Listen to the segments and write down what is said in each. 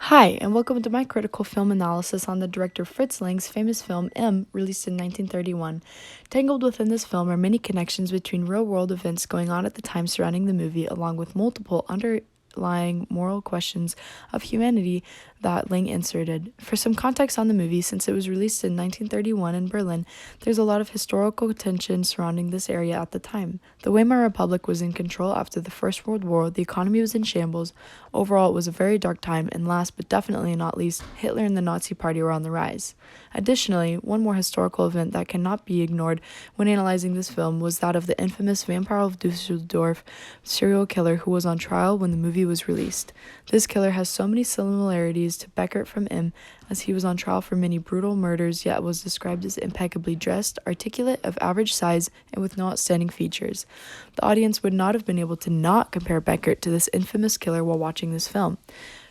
Hi, and welcome to my critical film analysis on the director Fritz Lang's famous film M, released in 1931. Tangled within this film are many connections between real world events going on at the time surrounding the movie, along with multiple underlying moral questions of humanity that Lang inserted. For some context on the movie, since it was released in 1931 in Berlin, there's a lot of historical tension surrounding this area at the time. The Weimar Republic was in control after the First World War, the economy was in shambles. Overall, it was a very dark time, and last but definitely not least, Hitler and the Nazi Party were on the rise. Additionally, one more historical event that cannot be ignored when analyzing this film was that of the infamous Vampire of Dusseldorf serial killer who was on trial when the movie was released. This killer has so many similarities to Beckett from M, as he was on trial for many brutal murders, yet was described as impeccably dressed, articulate, of average size, and with no outstanding features. The audience would not have been able to not compare Beckett to this infamous killer while watching this film.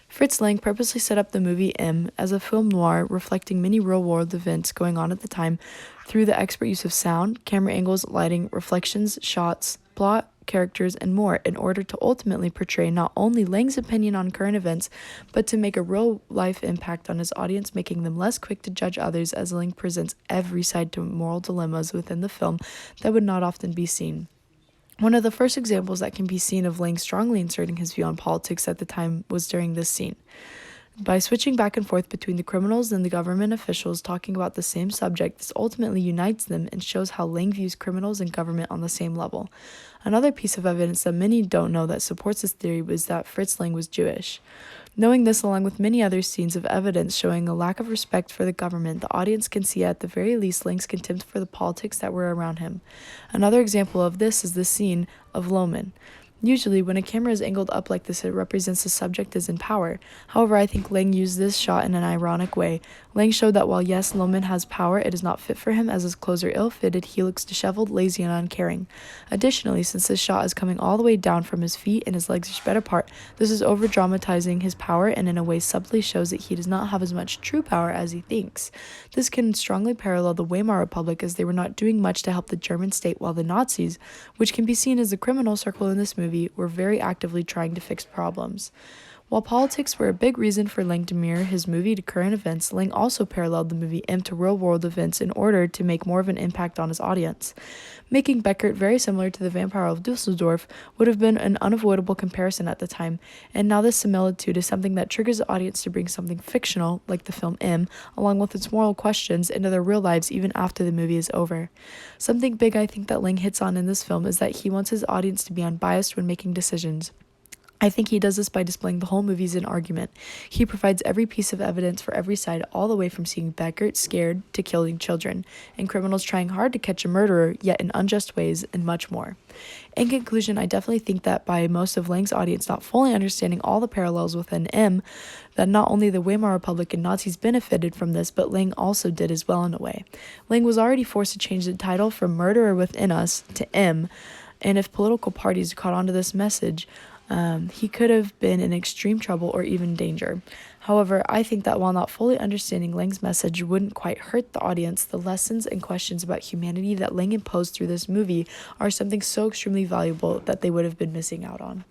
Fritz Lang purposely set up the movie M as a film noir reflecting many real-world events going on at the time through the expert use of sound, camera angles, lighting, reflections, shots, plot, characters, and more in order to ultimately portray not only Lang's opinion on current events, but to make a real-life impact on his audience, making them less quick to judge others as Lang presents every side to moral dilemmas within the film that would not often be seen. One of the first examples that can be seen of Lang strongly inserting his view on politics at the time was during this scene. By switching back and forth between the criminals and the government officials talking about the same subject, this ultimately unites them and shows how Lang views criminals and government on the same level. Another piece of evidence that many don't know that supports this theory was that Fritz Lang was Jewish. Knowing this, along with many other scenes of evidence showing a lack of respect for the government, the audience can see at the very least Lang's contempt for the politics that were around him. Another example of this is the scene of Loman. Usually, when a camera is angled up like this, it represents the subject is in power. However, I think Lang used this shot in an ironic way. Lang showed that while yes, Loman has power, it is not fit for him, as his clothes are ill-fitted, he looks disheveled, lazy, and uncaring. Additionally, since this shot is coming all the way down from his feet and his legs are spread apart, this is over-dramatizing his power and in a way subtly shows that he does not have as much true power as he thinks. This can strongly parallel the Weimar Republic, as they were not doing much to help the German state, while the Nazis, which can be seen as the criminal circle in this movie, were very actively trying to fix problems. While politics were a big reason for Lang to mirror his movie to current events, Lang also paralleled the movie M to real-world events in order to make more of an impact on his audience. Making Beckett very similar to the Vampire of Dusseldorf would have been an unavoidable comparison at the time, and now this similitude is something that triggers the audience to bring something fictional, like the film M, along with its moral questions, into their real lives even after the movie is over. Something big I think that Lang hits on in this film is that he wants his audience to be unbiased when making decisions. I think he does this by displaying the whole movie as an argument. He provides every piece of evidence for every side, all the way from seeing Beckett scared to killing children, and criminals trying hard to catch a murderer, yet in unjust ways, and much more. In conclusion, I definitely think that by most of Lang's audience not fully understanding all the parallels within M, that not only the Weimar Republic and Nazis benefited from this, but Lang also did as well in a way. Lang was already forced to change the title from Murderer Within Us to M, and if political parties caught on to this message, he could have been in extreme trouble or even danger. However, I think that while not fully understanding Lang's message wouldn't quite hurt the audience, the lessons and questions about humanity that Lang imposed through this movie are something so extremely valuable that they would have been missing out on.